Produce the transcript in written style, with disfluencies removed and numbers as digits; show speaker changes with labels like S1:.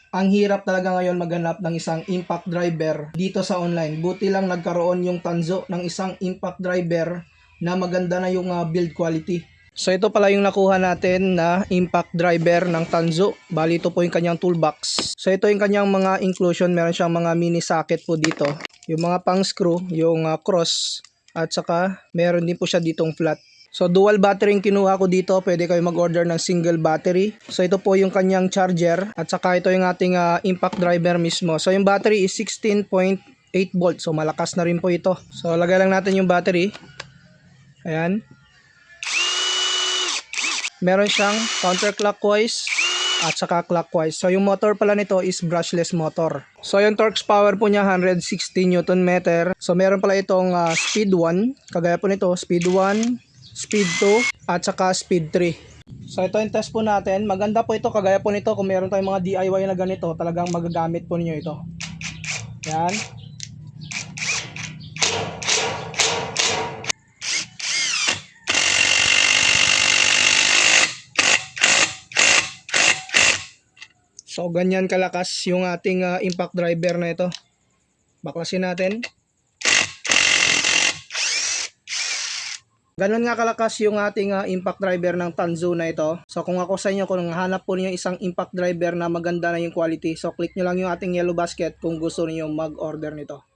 S1: Ang hirap talaga ngayon maghanap ng isang impact driver dito sa online. Buti lang nagkaroon yung Tanzo ng isang impact driver na maganda na yung build quality. So ito pala yung nakuha natin na impact driver ng Tanzo. Bali ito po yung kanyang toolbox. So ito yung kanyang mga inclusion. Meron siyang mga mini socket po dito. Yung mga pang screw, yung cross, at saka meron din po siya ditong flat. So dual battery yung kinuha ko dito, pwede kayo mag-order ng single battery. So ito po yung kanyang charger at saka ito yung ating impact driver mismo. So yung battery is 16.8 volts, so malakas na rin po ito. So lagay lang natin yung battery. Ayan. Meron siyang counterclockwise at saka clockwise. So yung motor pala nito is brushless motor. So yung torque power po niya 160 Newton meter. So meron pala itong speed 1, kagaya po nito, speed 1, speed 2 at saka speed 3. So ito yung test po natin. Maganda po ito, kagaya po nito kung meron tayong mga DIY na ganito, talagang magagamit po niyo ito. Yan. So ganyan kalakas yung ating impact driver na ito. Baklasin natin. Ganon nga kalakas yung ating impact driver ng Tanzo na ito. So kung ako sa inyo, kung hanap po niyo isang impact driver na maganda na yung quality, so click nyo lang yung ating yellow basket kung gusto niyo mag-order nito.